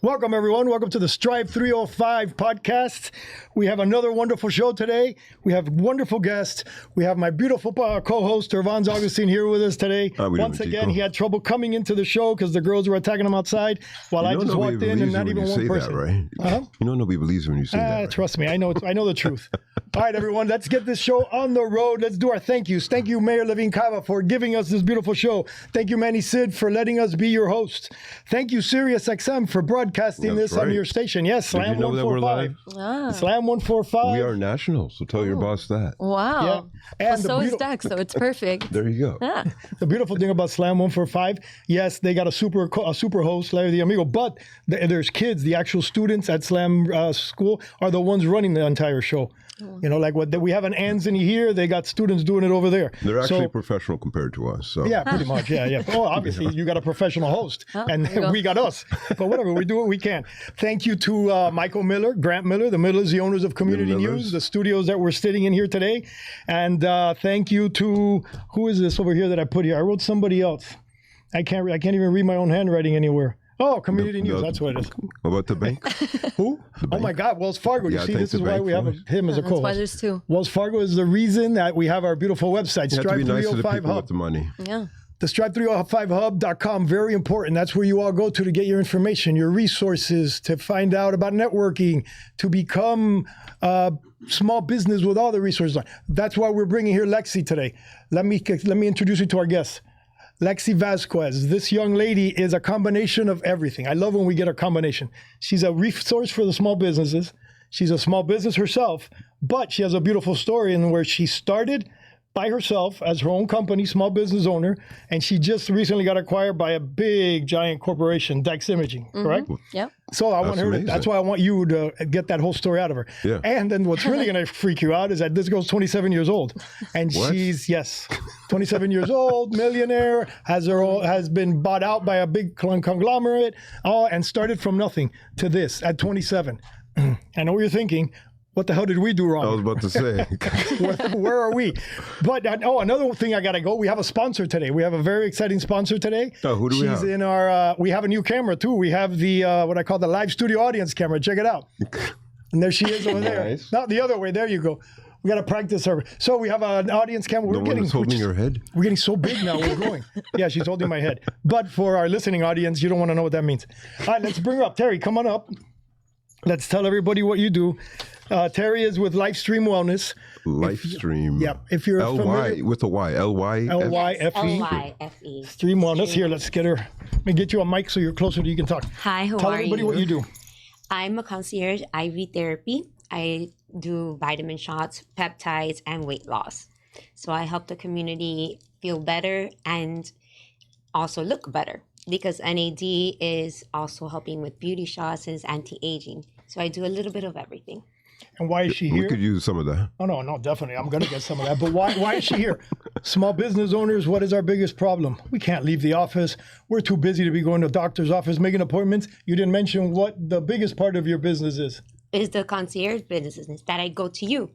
Welcome, everyone. Welcome to the Strive 305 podcast. We have another wonderful show today. We have wonderful guests. We have my beautiful co-host, Irvans Agustin, here with us today. Once again, he had trouble coming into the show because the girls were attacking him outside while I just walked in and not even one person. That, right? Uh-huh. You know nobody believes when you say that. Right? Trust me, I know the truth. All right, everyone, let's get this show on the road. Let's do our thank yous. Thank you, Mayor Levine Cava, for giving us this beautiful show. Thank you, Manny Sid, for letting us be your host. Thank you, Sirius XM, for broadcasting on your station. Yes, Slam 145. Wow. Slam 145. We are national, so tell your boss that. Wow. Yeah. And so is Dex, so it's perfect. There you go. Yeah. The beautiful thing about Slam 145, yes, they got a super host, Larry the Amigo, but there's kids. The actual students at Slam school are the ones running the entire show. You know, like what we have an Anthony here, they got students doing it over there. They're actually professional compared to us. So. Yeah, pretty much. Yeah. Oh, obviously, you got a professional host, and we got us. But whatever, we do what we can. Thank you to Michael Miller, Grant Miller. The Millers, the owners of Community News, the studios that we're sitting in here today. And thank you to, who is this over here that I put here? I wrote somebody else. I can't even read my own handwriting anywhere. Oh, Community News, that's what it is. What about the bank? Who? Oh my God, Wells Fargo. You see, this is why we have him as a co-host. That's why there's two. Wells Fargo is the reason that we have our beautiful website, Strive 305 Hub. With the money. Yeah. The Strive305hub.com, very important. That's where you all go to get your information, your resources, to find out about networking, to become small business with all the resources. That's why we're bringing here Lexi today. Let me introduce you to our guest. Lexi Vazquez. This young lady is a combination of everything. I love when we get a combination. She's a resource for the small businesses. She's a small business herself, but she has a beautiful story in where she started by herself as her own company, small business owner, and she just recently got acquired by a big, giant corporation, Dex Imaging, correct? Yep. So I want her to, that's why I want you to get that whole story out of her. Yeah. And then what's really going to freak you out is that this girl's 27 years old. And she's, 27 years old, millionaire, has been bought out by a big conglomerate, and started from nothing to this at 27. I know what you're thinking. What the hell did we do wrong? I was about to say. where are we? But, another thing I got to go. We have a sponsor today. We have a very exciting sponsor today. Oh, who do we have? She's in our, we have a new camera too. We have the, what I call the live studio audience camera. Check it out. And there she is over there. Not the other way. There you go. We got to practice her. So we have an audience camera. The one that's holding your head? We're getting so big now. We're growing. Yeah, she's holding my head. But for our listening audience, you don't want to know what that means. All right, let's bring her up. Terry, come on up. Let's tell everybody what you do. Terry is with Lifestream Wellness. Lifestream. Yeah. If you're L-Y with a Y. L-Y-F-E. L-Y-F-E. Stream Wellness. Here, let's get her. Let me get you a mic so you're closer so you can talk. Hi, how Tell are everybody you? what you do. I'm a concierge IV therapy. I do vitamin shots, peptides, and weight loss. So I help the community feel better and also look better because NAD is also helping with beauty shots and is anti-aging. So I do a little bit of everything. And why is she here? We could use some of that. Oh, no, definitely. I'm going to get some of that. But why is she here? Small business owners, what is our biggest problem? We can't leave the office. We're too busy to be going to the doctor's office, making appointments. You didn't mention what the biggest part of your business is. It's the concierge business that I go to you.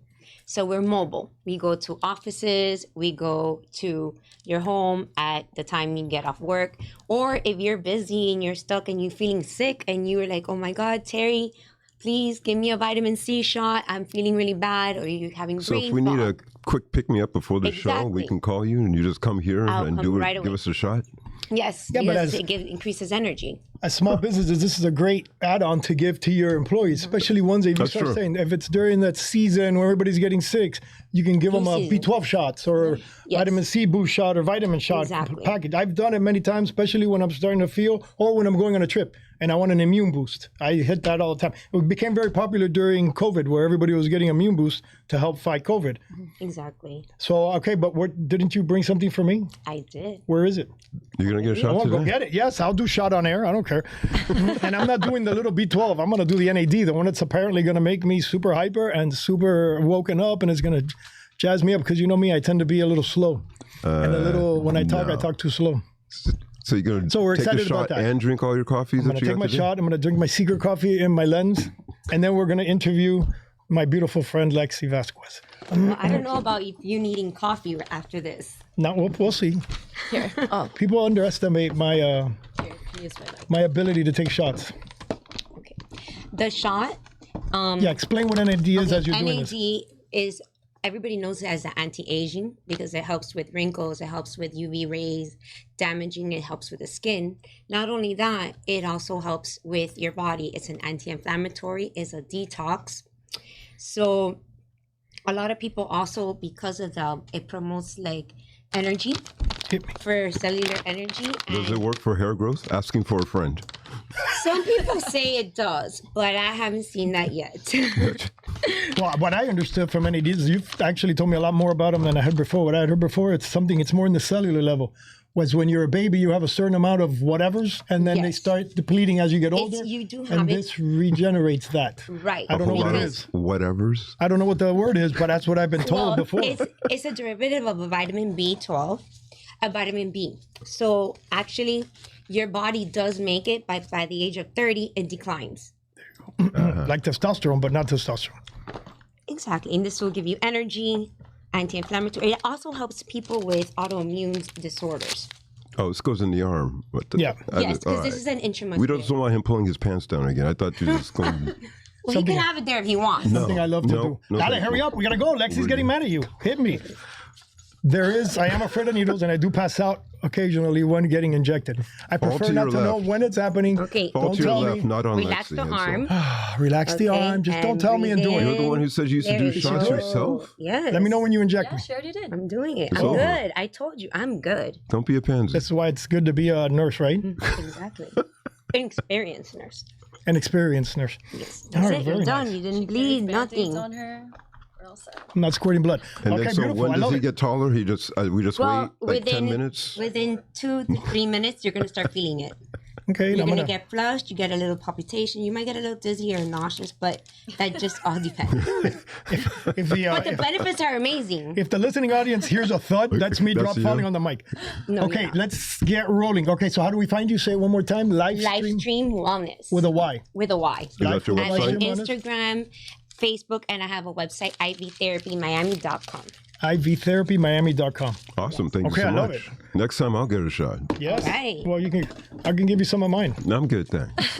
So we're mobile. We go to offices. We go to your home at the time you get off work. Or if you're busy and you're stuck and you're feeling sick and you're like, oh my God, Terry, please give me a vitamin C shot. I'm feeling really bad. Or you're having brain fog. So if we need a quick pick-me-up before the show, we can call you and you just come here and do it, right give us a shot? Yes, because it increases energy. As small businesses, this is a great add-on to give to your employees, especially ones that you start saying, if it's during that season where everybody's getting sick, you can give them a B12 shots or vitamin C boost shot or vitamin shot package. I've done it many times, especially when I'm starting to feel or when I'm going on a trip and I want an immune boost. I hit that all the time. It became very popular during COVID where everybody was getting immune boost to help fight COVID. Exactly. So, okay, but didn't you bring something for me? I did. Where is it? You're going to get a shot today? Go get it. Yes, I'll do shot on air. I don't care. And I'm not doing the little B12. I'm going to do the NAD, the one that's apparently going to make me super hyper and super woken up and is going to jazz me up because you know me, I tend to be a little slow. And a little, when I talk too slow. So you're going to take a shot and drink all your coffees? I'm going to take my shot. I'm going to drink my secret coffee in my lens. And then we're going to interview my beautiful friend, Lexi Vazquez. Well, I don't know about you needing coffee after this. No, we'll see. Here. Oh. People underestimate my my ability to take shots. The shot. Explain what NAD is as you're doing this. NAD is, everybody knows it as the anti-aging because it helps with wrinkles, it helps with UV rays, damaging, it helps with the skin. Not only that, it also helps with your body. It's an anti-inflammatory, it's a detox. So a lot of people also, because of it promotes like energy, for cellular energy. Does it work for hair growth? Asking for a friend. Some people say it does, but I haven't seen that yet. Well, what I understood from NAD is you've actually told me a lot more about them than I heard before. What I had heard before, it's more in the cellular level. Was when you're a baby, you have a certain amount of whatevers, and then they start depleting as you get older. You do have and this regenerates that. Right. I don't know what it is. Whatevers? I don't know what the word is, but that's what I've been told before. It's a derivative of a vitamin B12, a vitamin B. So actually, your body does make it, by the age of 30, it declines. Like testosterone, but not testosterone. Exactly. And this will give you energy, anti-inflammatory. It also helps people with autoimmune disorders. Oh, this goes in the arm. Yes, because this is an intramuscular. We don't want him pulling his pants down again. I thought you were just going... Well, he can have it there if he wants. Something I love to do. Gotta hurry up. We gotta go. Lexi's getting mad at you. Hit me. I am afraid of needles, and I do pass out occasionally when getting injected. I prefer not to know when it's happening. Okay. Fall to your left, not on Relax Lexi, the arm. Relax the arm. Just don't tell me and do it. You're the one who said you used to do shots yourself? Yes. Let me know when you inject me. She already did. I'm doing it. I'm good. I told you, I'm good. Don't be a pansy. That's why it's good to be a nurse, right? Exactly. An experienced nurse. An experienced nurse. Yes. That's it. You're done. You didn't bleed, nothing. On her. I'm not squirting blood. And okay, then, so beautiful. when does he get taller? We just wait like 10 minutes? Within 2 to 3 minutes, you're going to start feeling it. Okay. You're going to get flushed. You get a little palpitation. You might get a little dizzy or nauseous, but that just all depends. But the benefits are amazing. If the listening audience hears a thud, that's me falling on the mic. No, okay, let's get rolling. Okay, so how do we find you? Say it one more time. Livestream Wellness. With a Y. With a Y. Is that your And website? Instagram, Facebook, and I have a website, ivtherapymiami.com. ivtherapymiami.com. Awesome. Thank you so much. Okay, I love it. Next time I'll get a shot. Yes. Right. Well, I can give you some of mine. No, I'm good, thanks.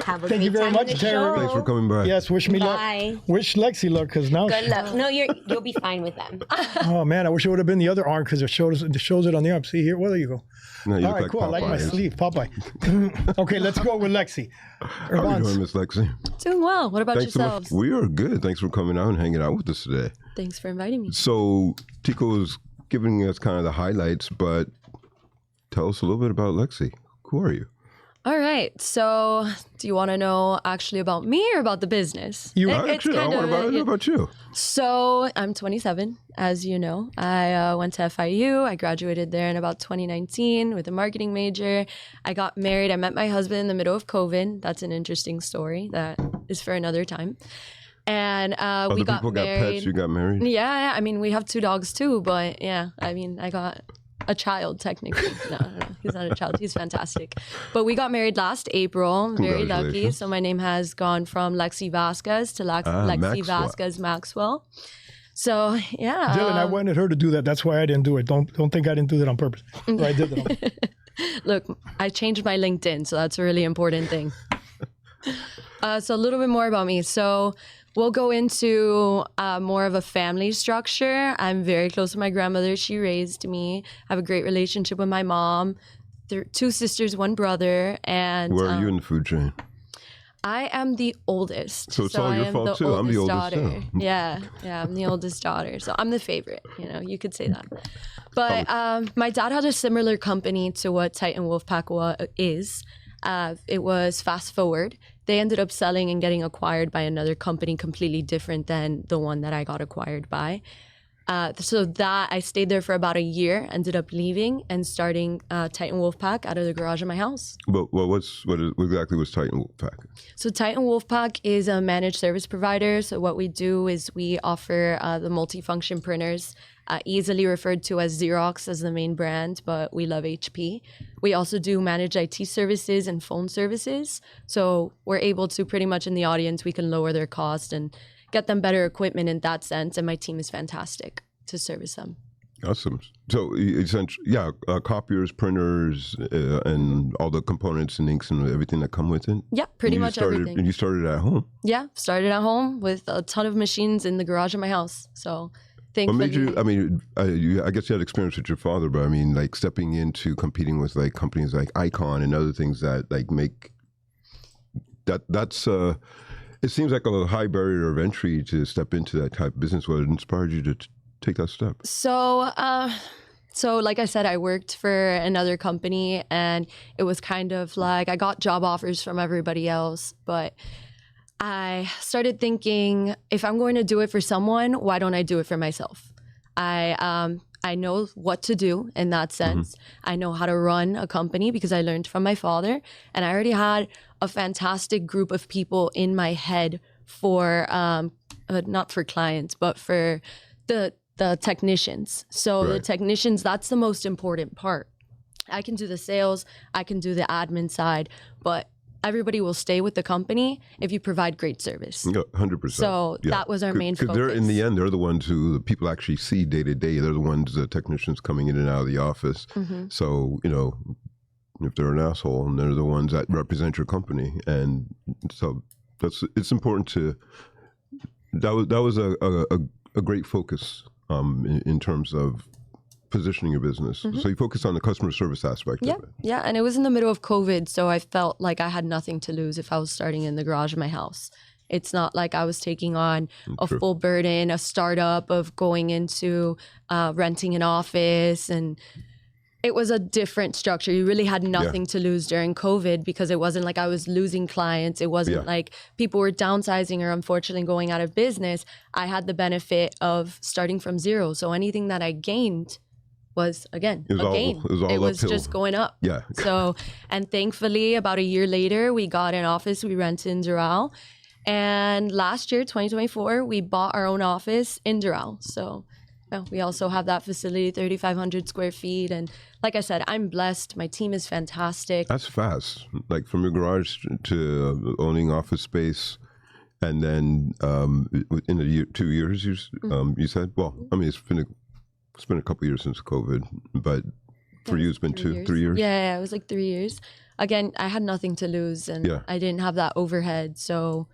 Have a Thank you very much, Terry. Thanks for coming by. Yes, wish me Bye. luck. Wish Lexi luck, because now... Good luck. No, you'll be fine with them. Oh, man, I wish it would have been the other arm, because it shows it on the arm. See here? Well, there you go. No, you All right, like cool. I like my Popeyes. sleeve. Popeye. Okay, let's go with Lexi. How are you doing, Miss Lexi? Doing well. What about Thanks so much. yourselves? We are good. Thanks for coming out and hanging out with us today. Thanks for inviting me. So Tico is giving us kind of the highlights, but tell us a little bit about Lexi. Who are you? All right. So, do you want to know actually about me or about the business? I want to know about you. So, I'm 27, as you know. I went to FIU. I graduated there in about 2019 with a marketing major. I got married. I met my husband in the middle of COVID. That's an interesting story. That is for another time. And we got people married. got pets, you got married? Yeah. I mean, we have 2 dogs too, but yeah, I mean, I got a child technically. No, he's not a child. He's fantastic. But we got married last April. I'm very lucky. So my name has gone from Lexi Vazquez to Lexi Vazquez Maxwell. So yeah. Dylan, I wanted her to do that. That's why I didn't do it. Don't think I didn't do that on purpose. Or I did it. Look, I changed my LinkedIn, so that's a really important thing. So a little bit more about me. So we'll go into more of a family structure. I'm very close to my grandmother. She raised me. I have a great relationship with my mom. 2 sisters, 1 brother. And where are you in the food chain? I am the oldest. So it's all your fault too. I'm the oldest daughter. too. Yeah, I'm the oldest daughter. So I'm the favorite, you could say that. But my dad had a similar company to what Titan Wolfpack is. It was Fast Forward. They ended up selling and getting acquired by another company completely different than the one that I got acquired by. So that I stayed there for about a year, ended up leaving and starting Titan Wolfpack out of the garage of my house. But what exactly was Titan Wolfpack? So Titan Wolfpack is a managed service provider. So what we do is we offer the multifunction printers, easily referred to as Xerox as the main brand, but we love HP. We also do managed IT services and phone services. So we're able to pretty much in the audience, we can lower their cost and get them better equipment in that sense. And my team is fantastic to service them. Awesome. So essentially, yeah, copiers, printers, and all the components and inks and everything that come with it. Yeah, pretty much everything. And you started at home. Yeah, started at home with a ton of machines in the garage of my house. So What thankfully, made you? I mean, I guess you had experience with your father, but I mean, like stepping into competing with like companies like Icon and other things that like make that's. It seems like a high barrier of entry to step into that type of business. What inspired you to take that step? So like I said, I worked for another company, and it was kind of like I got job offers from everybody else, but I started thinking, if I'm going to do it for someone, why don't I do it for myself? I know what to do in that sense. I know how to run a company because I learned from my father, and I already had a fantastic group of people in my head for not for clients, but for the technicians. So the technicians, that's the most important part. I can do the sales, I can do the admin side, but everybody will stay with the company if you provide great service. Yeah, 100%. So that was our main focus. Because in the end, they're the ones who the people actually see day to day. They're the ones, the technicians coming in and out of the office. So, you know, if they're an asshole, and they're the ones that represent your company. And so it's important to, that was a great focus in terms of positioning your business. So you focus on the customer service aspect of it. Yeah, and it was in the middle of COVID, so I felt like I had nothing to lose if I was starting in the garage of my house. It's not like I was taking on a full burden, a startup of going into renting an office, and it was a different structure. You really had nothing to lose during COVID because it wasn't like I was losing clients. It wasn't like people were downsizing or unfortunately going out of business. I had the benefit of starting from zero. So anything that I gained was, again, a gain. It was just going up. Yeah. So, and thankfully, about a year later, we got an office we rented in Doral. And last year, 2024, we bought our own office in Doral. So we also have that facility, 3,500 square feet. And like I said, I'm blessed. My team is fantastic. That's fast. Like from your garage to owning office space. And then in a year, 2 years, you said? Well, I mean, it's been a couple of years since COVID, but for you, it's been 3 years? Yeah, it was like 3 years. Again, I had nothing to lose, and I didn't have that overhead. So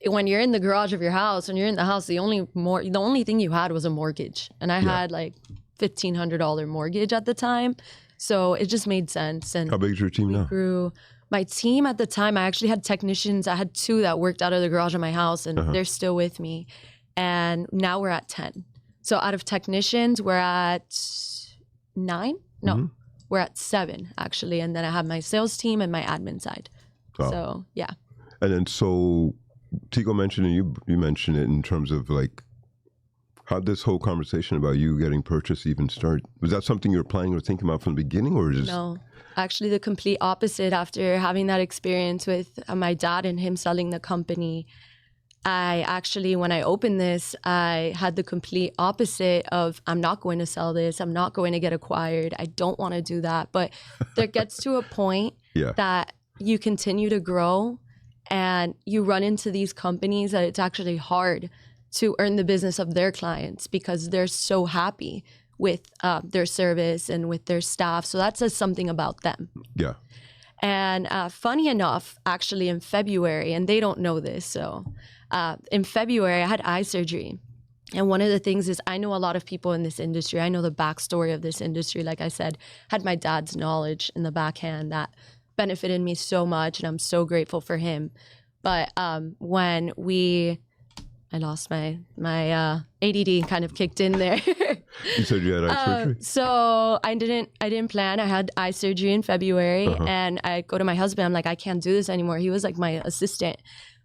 when you're in the garage of your house, when you're in the house, the only thing you had was a mortgage. And I had like $1,500 mortgage at the time. So it just made sense. And how big is your team now? Grew. My team at the time, I actually had technicians. I had 2 that worked out of the garage of my house, and they're still with me. And now we're at 10. So out of technicians, we're at 9? No, we're at 7 actually. And then I have my sales team and my admin side. Oh. So yeah. And then so Tico mentioned, and you mentioned it in terms of like, how'd this whole conversation about you getting purchased even start? Was that something you were planning or thinking about from the beginning, or just? No, actually the complete opposite. After having that experience with my dad and him selling the company, I actually, when I opened this, I had the complete opposite of, I'm not going to sell this. I'm not going to get acquired. I don't want to do that. But there gets to a point that you continue to grow and you run into these companies that it's actually hard to earn the business of their clients because they're so happy with their service and with their staff. So that says something about them. Yeah. And funny enough, actually in February, and they don't know this, so in February, I had eye surgery. And one of the things is I know a lot of people in this industry. I know the backstory of this industry. Like I said, had my dad's knowledge in the backhand that benefited me so much, and I'm so grateful for him. But when I lost my ADD kind of kicked in there. You said you had eye surgery? So I didn't plan. I had eye surgery in February, and I go to my husband. I'm like, I can't do this anymore. He was like my assistant,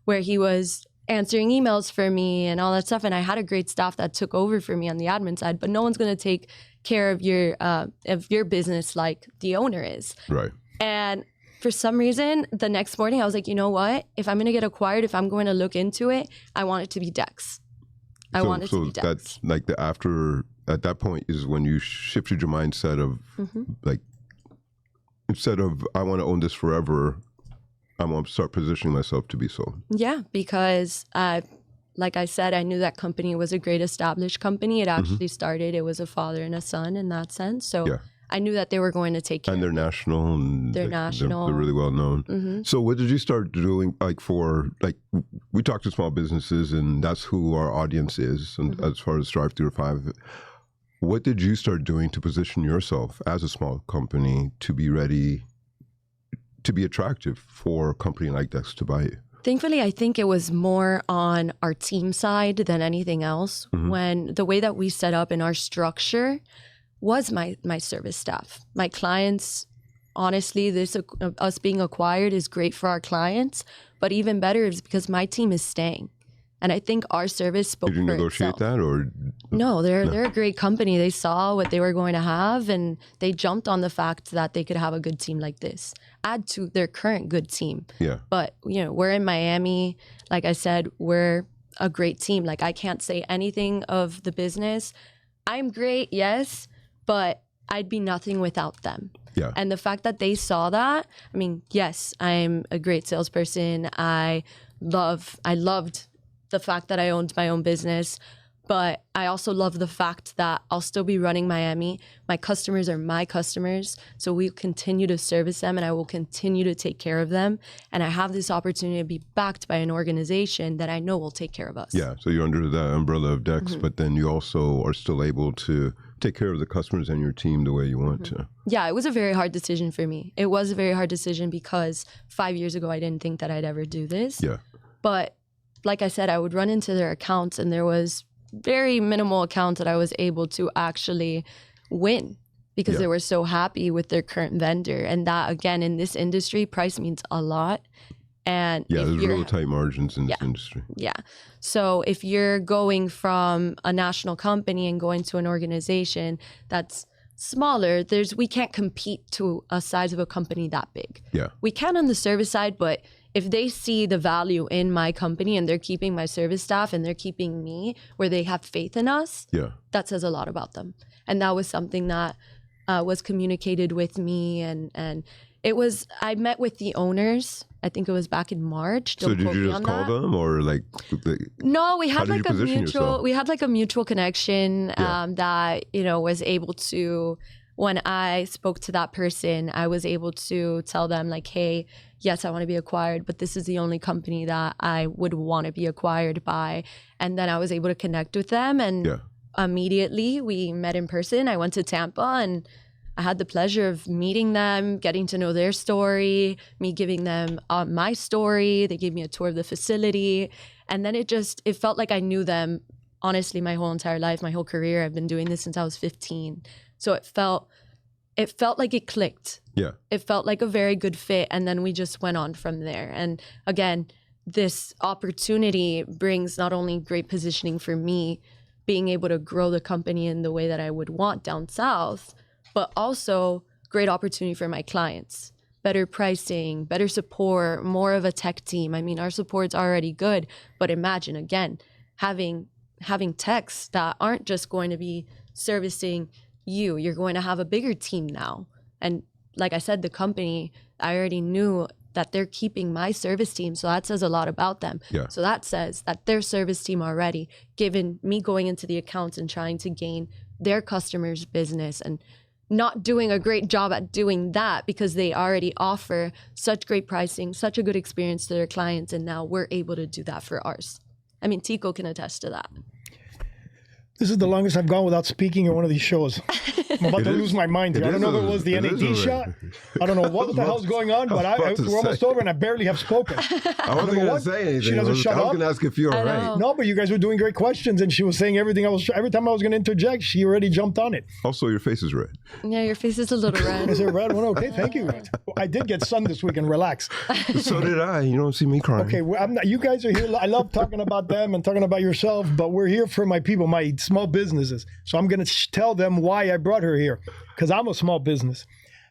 where he was answering emails for me and all that stuff. And I had a great staff that took over for me on the admin side, but no one's going to take care of your business like the owner is. Right. And for some reason, the next morning, I was like, you know what? If I'm going to get acquired, if I'm going to look into it, I want it to be Dex. I want it to be Dex. That's like at that point is when you shifted your mindset of like, instead of I want to own this forever, I want to start positioning myself to be so. Yeah, because like I said, I knew that company was a great established company. It actually started, it was a father and a son in that sense. So I knew that they were going to take care and they're of it. national, and They're national. They're really well known. So what did you start doing, we talk to small businesses, and that's who our audience is, and as far as Strive 3 to 5. What did you start doing to position yourself as a small company to be ready, to be attractive for a company like Dex to buy you? Thankfully, I think it was more on our team side than anything else. When the way that we set up in our structure was my service staff. My clients, honestly, us being acquired is great for our clients, but even better is because my team is staying. And I think our service spoke for itself. Did you negotiate that, or? No, they're a great company. They saw what they were going to have, and they jumped on the fact that they could have a good team like this, add to their current good team. Yeah. But, we're in Miami. Like I said, we're a great team. Like, I can't say anything of the business. I'm great, yes, but I'd be nothing without them. Yeah. And the fact that they saw that, I mean, yes, I'm a great salesperson. I loved the fact that I owned my own business, but I also love the fact that I'll still be running Miami. My customers are my customers, so we continue to service them, and I will continue to take care of them. And I have this opportunity to be backed by an organization that I know will take care of us. Yeah, so you're under the umbrella of Dex, but then you also are still able to take care of the customers and your team the way you want to. Yeah, it was a very hard decision for me. It was a very hard decision because 5 years ago, I didn't think that I'd ever do this. Yeah. But like I said, I would run into their accounts, and there was very minimal accounts that I was able to actually win because they were so happy with their current vendor. And that, again, in this industry, price means a lot. And there's real tight margins in this industry. Yeah. So if you're going from a national company and going to an organization that's smaller, we can't compete to a size of a company that big. Yeah. We can on the service side, but if they see the value in my company and they're keeping my service staff and they're keeping me where they have faith in us, that says a lot about them. And that was something that was communicated with me. And it was, I met with the owners, I think it was back in March. So did you just call them, or like? No, we had like a mutual connection that, was able to, when I spoke to that person, I was able to tell them like, hey, yes, I want to be acquired, but this is the only company that I would want to be acquired by. And then I was able to connect with them, and immediately we met in person. I went to Tampa, and I had the pleasure of meeting them, getting to know their story, me giving them my story. They gave me a tour of the facility. And then it felt like I knew them, honestly, my whole entire life, my whole career. I've been doing this since I was 15. So it felt like it clicked. Yeah. It felt like a very good fit. And then we just went on from there. And again, this opportunity brings not only great positioning for me, being able to grow the company in the way that I would want down south, but also great opportunity for my clients. Better pricing, better support, more of a tech team. I mean, our support's already good, but imagine, again, having techs that aren't just going to be servicing you. You're going to have a bigger team now. And like I said, the company, I already knew that they're keeping my service team. So that says a lot about them. Yeah. So that says that their service team already, given me going into the accounts and trying to gain their customers' business and not doing a great job at doing that because they already offer such great pricing, such a good experience to their clients. And now we're able to do that for ours. I mean, Tico can attest to that. This is the longest I've gone without speaking in one of these shows. I'm about to lose my mind here. I don't know if it was the NAD shot. I don't know what the hell's going on, but we're almost over and I barely have spoken. I wasn't going to say anything. She doesn't shut up. I was going to ask if you're all right. No, but you guys were doing great questions and she was saying everything. Every time I was going to interject, she already jumped on it. Also, your face is red. Yeah, your face is a little red. Is it red? Well, okay, thank you. I did get sun this weekend. Relax. So did I. You don't see me crying. Okay, you guys are here. I love talking about them and talking about yourself, but we're here for my people, my small businesses. So I'm going to tell them why I brought her here, because I'm a small business.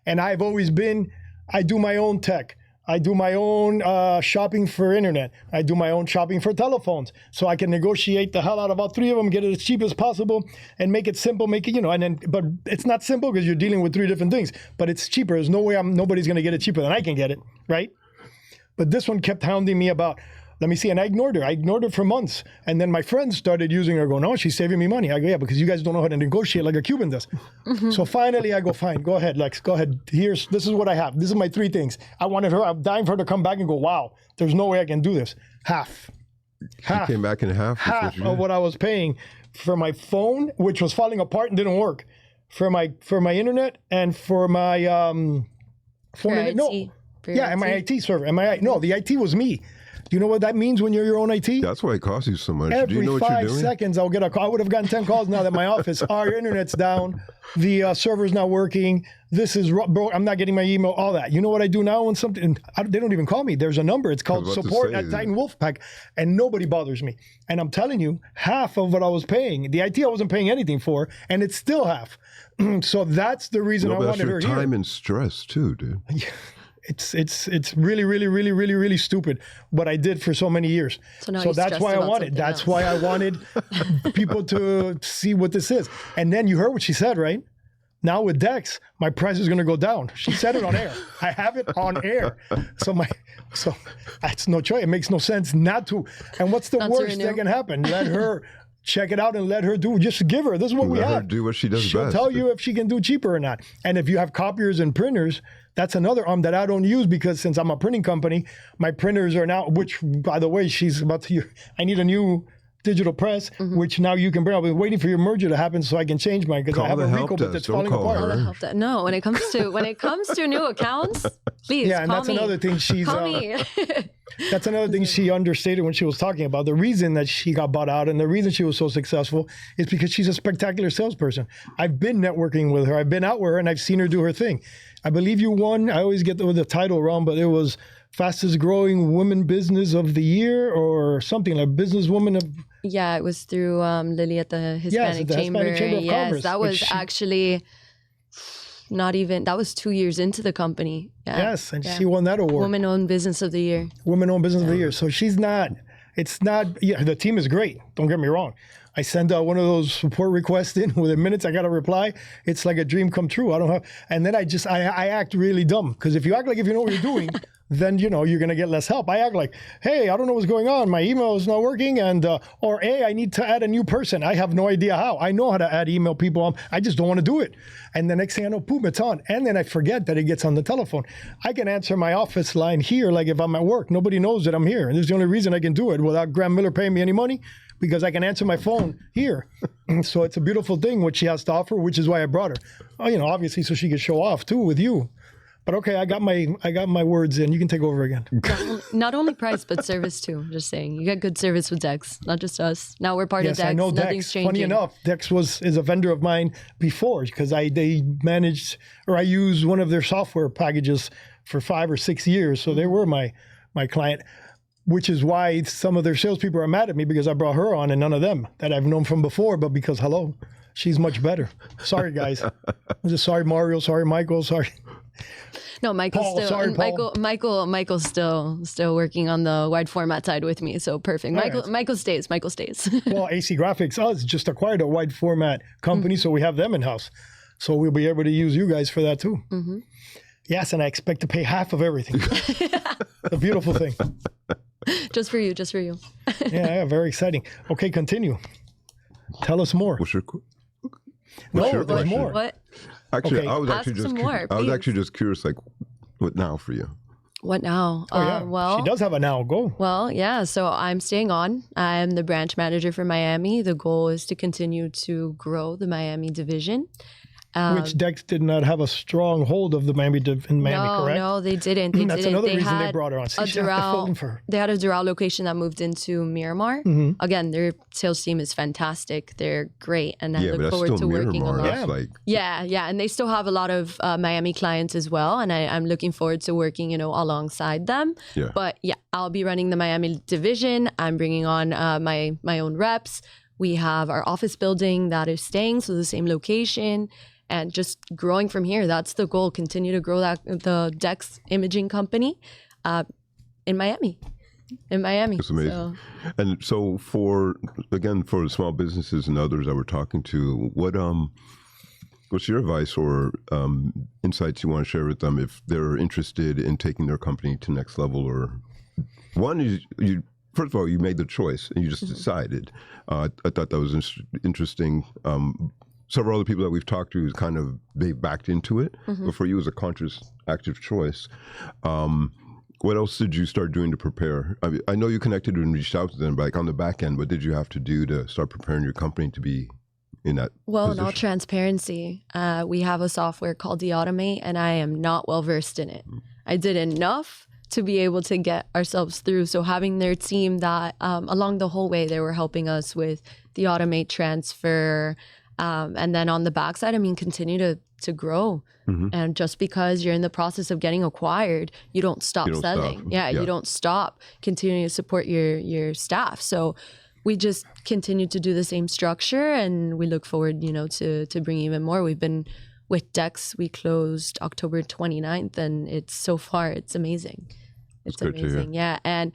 And I've always been, I do my own tech. I do my own shopping for internet. I do my own shopping for telephones. So I can negotiate the hell out of all three of them, get it as cheap as possible, and make it simple, but it's not simple because you're dealing with three different things. But it's cheaper. There's no way nobody's going to get it cheaper than I can get it, right? But this one kept hounding me about, Let me see. And I ignored her. I ignored her for months. And then my friends started using her going, oh, she's saving me money. I go, yeah, because you guys don't know how to negotiate like a Cuban does. So finally I go, fine, go ahead, Lex, go ahead. This is what I have. This is my 3 things. I'm dying for her to come back and go, wow, there's no way I can do this. Half. She came back in half Of what I was paying for my phone, which was falling apart and didn't work. For my internet and for my phone. And my IT server. No, the IT was me. Do you know what that means when you're your own IT? That's why it costs you so much. Every Do you know what 5 you're doing? seconds, I'll get a call. I would have gotten 10 calls now that my office, your internet's down, the server's not working, this is broke, I'm not getting my email, all that. You know what I do now when something, they don't even call me. There's a number. It's called support at Titan Wolfpack, and nobody bothers me. And I'm telling you, half of what I was paying, the IT I wasn't paying anything for, and it's still half. So that's the reason I wanted her here. That's your time and stress too, dude. It's really, really, really, really, really stupid what I did for so many years. So that's why I wanted. That's why I wanted people to see what this is. And then you heard what she said, right? Now with Dex, my price is going to go down. She said it on air. I have it on air. So that's no choice. It makes no sense not to. And what's the worst that can happen? Let her check it out and let her just give her. This is what we have. Let her do what she does best. She'll tell you if she can do cheaper or not. And if you have copiers and printers, that's another arm that I don't use, because since I'm a printing company, my printers are now, which by the way, she's about to, I need a new digital press, which now you can bring. I've been waiting for your merger to happen so I can change mine, because I have a Rico, but it's falling apart. No, when it comes to new accounts, please call me. And that's another thing she's call me. That's another thing she understated when she was talking about the reason that she got bought out and the reason she was so successful is because she's a spectacular salesperson. I've been networking with her. I've been out with her and I've seen her do her thing. I believe you won. I always get the title wrong, but it was fastest growing women business of the year or something like businesswoman of. Yeah, it was through Lily at the Hispanic Chamber. Hispanic Chamber of Commerce, that was actually not even, that was 2 years into the company. Yeah. Yes, and she won that award. Women-owned business of the year. Women-owned business of the year. So she's not, it's not, the team is great. Don't get me wrong. I send one of those support requests in within minutes. I got a reply. It's like a dream come true. And then I act really dumb, because if you act like if you know what you're doing, then you're going to get less help. I act like, hey, I don't know what's going on. My email is not working, or hey, I need to add a new person. I have no idea how. I know how to add email people. I just don't want to do it. And the next thing I know, boom, it's on. And then I forget that it gets on the telephone. I can answer my office line here, like if I'm at work. Nobody knows that I'm here. And this is the only reason I can do it without Graham Miller paying me any money, because I can answer my phone here. So it's a beautiful thing what she has to offer, which is why I brought her. Obviously, so she could show off too with you. But okay, I got my words in. You can take over again. Not only price, but service too. Just saying, you get good service with Dex, not just us. Now we're part of Dex. Yes, I know Nothing's Dex. changing. Funny enough, Dex is a vendor of mine before, because I used one of their software packages for 5 or 6 years. So they were my client, which is why some of their salespeople are mad at me, because I brought her on and none of them that I've known from before. But because she's much better. Sorry guys. I'm just sorry Mario. Sorry Michael. Sorry. No, Michael's Paul, still. sorry, Paul. Michael's still working on the wide format side with me. So perfect. Michael stays. Well, AC Graphics us just acquired a wide format company, so we have them in house. So we'll be able to use you guys for that too. Mm-hmm. Yes, and I expect to pay half of everything. A beautiful thing. Just for you. Yeah, very exciting. Okay, continue. Tell us more. What's your there's more. What? Actually, Okay. I was actually Ask just some more, I was please. actually just curious, like, what now for you? What now? Oh, yeah. Well, she does have a now. Go. Well, yeah. So I'm staying on. I'm the branch manager for Miami. The goal is to continue to grow the Miami division. Which Dex did not have a strong hold of the Miami, correct? No, they didn't. That's another reason they brought her on. See, They had a Doral location that moved into Miramar. Mm-hmm. Again, their sales team is fantastic. They're great, and I look forward to working a lot. Yeah, and they still have a lot of Miami clients as well, and I'm looking forward to working, alongside them. Yeah. But yeah, I'll be running the Miami division. I'm bringing on my own reps. We have our office building that is staying, so the same location. And just growing from here. That's the goal. Continue to grow the Dex Imaging company in Miami. It's amazing. So. And so for small businesses and others that we're talking to, what's your advice or insights you want to share with them if they're interested in taking their company to next level? Or one is first of all, you made the choice and you just decided. I thought that was interesting. Several other people that we've talked to, kind of, they backed into it. But for you, it was a conscious, active choice. What else did you start doing to prepare? I know you connected and reached out to them, but like on the back end, what did you have to do to start preparing your company to be in that position? In all transparency, we have a software called Automate, and I am not well versed in it. I did enough to be able to get ourselves through. So having their team that along the whole way, they were helping us with the Automate transfer. And then on the backside, I mean, continue to grow. And just because you're in the process of getting acquired, you don't stop selling. You don't stop continuing to support your staff. So we just continue to do the same structure, and we look forward, to bringing even more. We've been with Dex, we closed October 29th, and it's amazing. It's amazing. Yeah. And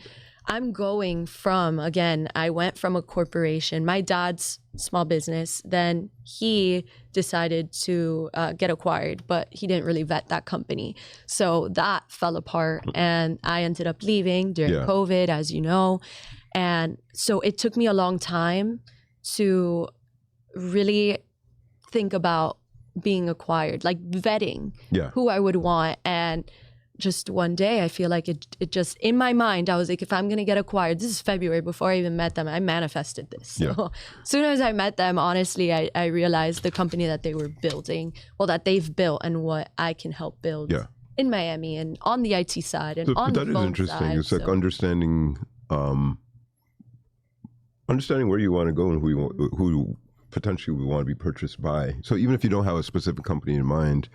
I'm going from, again, I went from a corporation, my dad's small business, then he decided to get acquired, but he didn't really vet that company. So that fell apart, and I ended up leaving during COVID, as you know. And so it took me a long time to really think about being acquired, like vetting who I would want. And just one day, I feel like it just, in my mind, I was like, if I'm going to get acquired, this is February, before I even met them, I manifested this. So as soon as I met them, honestly, I realized the company that they were building, that they've built, and what I can help build in Miami and on the IT side and on the phone side. That is interesting. It's like understanding where you want to go and who potentially we want to be purchased by. So even if you don't have a specific company in mind,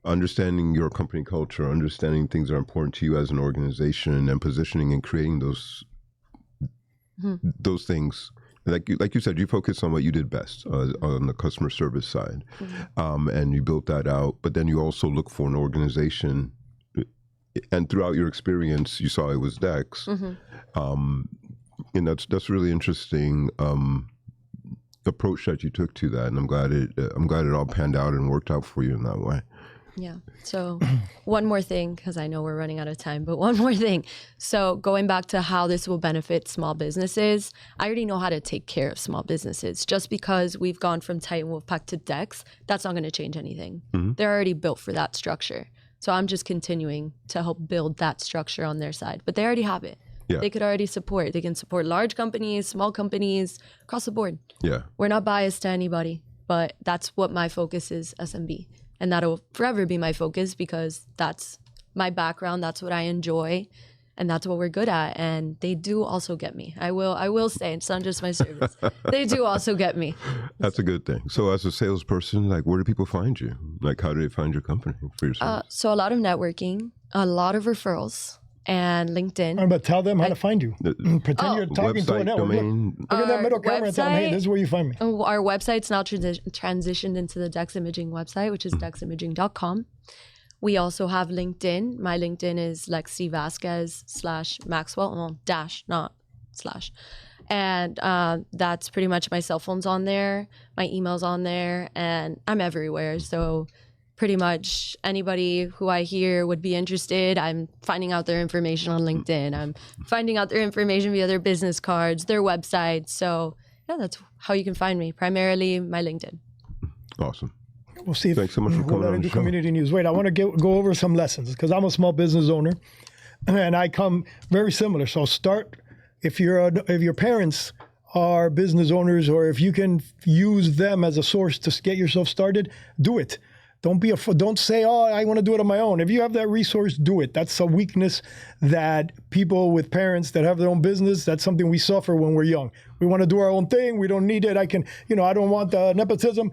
understanding your company culture, understanding things that are important to you as an organization, and positioning and creating those things. Like you said, you focus on what you did best on the customer service side, and you built that out. But then you also look for an organization, and throughout your experience, you saw it was Dex, and that's really interesting. Approach that you took to that, and I'm glad it all panned out and worked out for you in that way. Yeah. So one more thing, because I know we're running out of time, but one more thing. So going back to how this will benefit small businesses, I already know how to take care of small businesses. Just because we've gone from Titan Wolfpack to Dex, that's not going to change anything. They're already built for that structure. So I'm just continuing to help build that structure on their side. But they already have it. Yeah. They could already support. They can support large companies, small companies, across the board. Yeah. We're not biased to anybody, but that's what my focus is, SMB. And that'll forever be my focus, because that's my background, that's what I enjoy, and that's what we're good at. And they do also get me. I will say, it's not just my service. They do also get me. That's a good thing. So as a salesperson, like, where do people find you? Like, how do they find your company for your service? So a lot of networking, a lot of referrals, and LinkedIn. But tell them how to find you. Pretend you're talking to a network. Look at that middle camera and tell them, hey, this is where you find me. Our website's now transitioned into the Dex Imaging website, which is deximaging.com. We also have LinkedIn. My LinkedIn is Lexi Vazquez /Maxwell, dash, not slash. And that's pretty much, my cell phone's on there, my email's on there, and I'm everywhere. So pretty much anybody who I hear would be interested, I'm finding out their information on LinkedIn. I'm finding out their information via their business cards, their website. So yeah, that's how you can find me. Primarily my LinkedIn. Awesome. We'll see. Thanks so much for coming on the show. Community news. Wait, I want to go over some lessons, because I'm a small business owner, and I come very similar. So start, if your parents are business owners, or if you can use them as a source to get yourself started, do it. Don't say, oh, I want to do it on my own. If you have that resource, do it. That's a weakness that people with parents that have their own business, that's something we suffer when we're young. We want to do our own thing. We don't need it. I don't want the nepotism.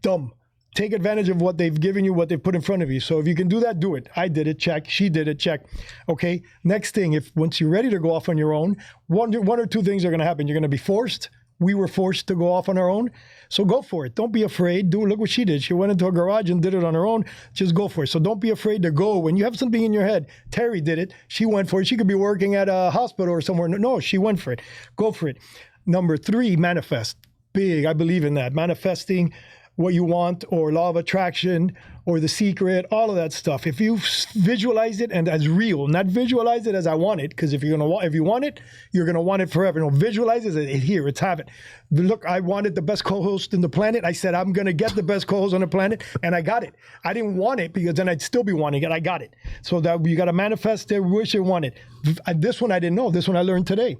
Dumb. Take advantage of what they've given you, what they've put in front of you. So if you can do that, do it. I did it, check. She did it, check. Okay, next thing, once you're ready to go off on your own, one or two things are going to happen. You're going to be forced. We were forced to go off on our own. So go for it. Don't be afraid. Look what she did. She went into a garage and did it on her own. Just go for it. So don't be afraid to go. When you have something in your head, Terry did it. She went for it. She could be working at a hospital or somewhere. No, she went for it. Go for it. Number 3, manifest. Big. I believe in that. Manifesting what you want, or law of attraction, or the secret, all of that stuff. If you visualize it and as real, not visualize it as I want it, because if you want it, you're gonna want it forever. No, visualize it as here, it's have it. Look, I wanted the best co-host in the planet. I said I'm gonna get the best co-host on the planet, and I got it. I didn't want it because then I'd still be wanting it. I got it. So that you gotta manifest it, wish it, want it. This one I didn't know. This one I learned today.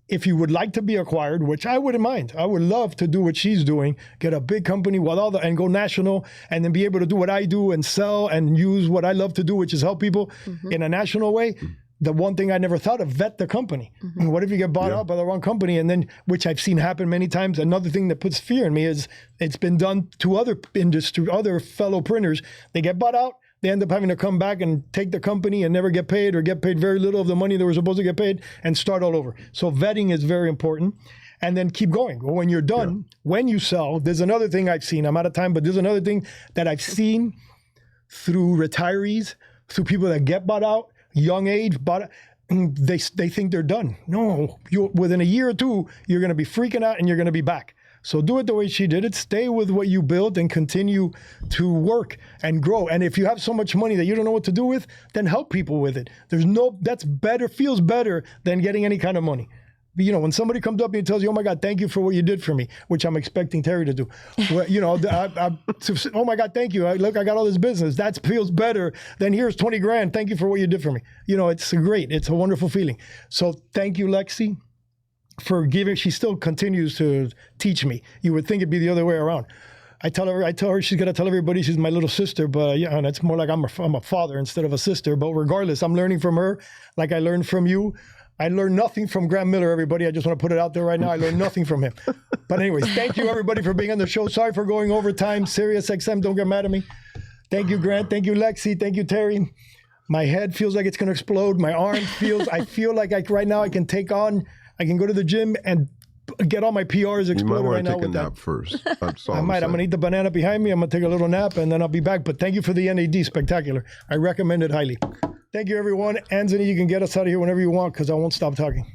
If you would like to be acquired, which I wouldn't mind, I would love to do what she's doing, get a big company with all and go national, and then be able to do what I do and sell and use what I love to do, which is help people in a national way. The one thing I never thought of, vet the company. What if you get bought out by the wrong company? And then, which I've seen happen many times. Another thing that puts fear in me is it's been done to other fellow printers. They get bought out. They end up having to come back and take the company and never get paid, or get paid very little of the money they were supposed to get paid, and start all over. So vetting is very important. And then keep going. When you're done, when you sell, there's another thing I've seen. I'm out of time, but there's another thing that I've seen through retirees, through people that get bought out, young age, but they think they're done. No, within a year or two, you're going to be freaking out and you're going to be back. So do it the way she did it. Stay with what you built and continue to work and grow. And if you have so much money that you don't know what to do with, then help people with it. That's better, feels better than getting any kind of money. You know, when somebody comes up and tells you, oh my God, thank you for what you did for me, which I'm expecting Terry to do. Well, you know, oh my God, thank you. Look, I got all this business. That feels better than here's 20 grand. Thank you for what you did for me. You know, it's great. It's a wonderful feeling. So thank you, Lexi, for giving. She still continues to teach me. You would think it'd be the other way around. I tell her she's gonna tell everybody she's my little sister, but yeah, and it's more like I'm a father instead of a sister. But regardless, I'm learning from her, like I learned from you. I learned nothing from Graham Miller, everybody. I just want to put it out there right now. I learned nothing from him. But anyways, thank you everybody for being on the show. Sorry for going over time. Sirius XM, don't get mad at me. Thank you, Grant. Thank you, Lexi. Thank you, Terry. My head feels like it's gonna explode. My arm I feel like right now I can go to the gym and get all my PRs exploded right now with that. You might want to take a nap first. I might. I'm going to eat the banana behind me. I'm going to take a little nap, and then I'll be back. But thank you for the NAD. Spectacular. I recommend it highly. Thank you, everyone. Anthony, you can get us out of here whenever you want, because I won't stop talking.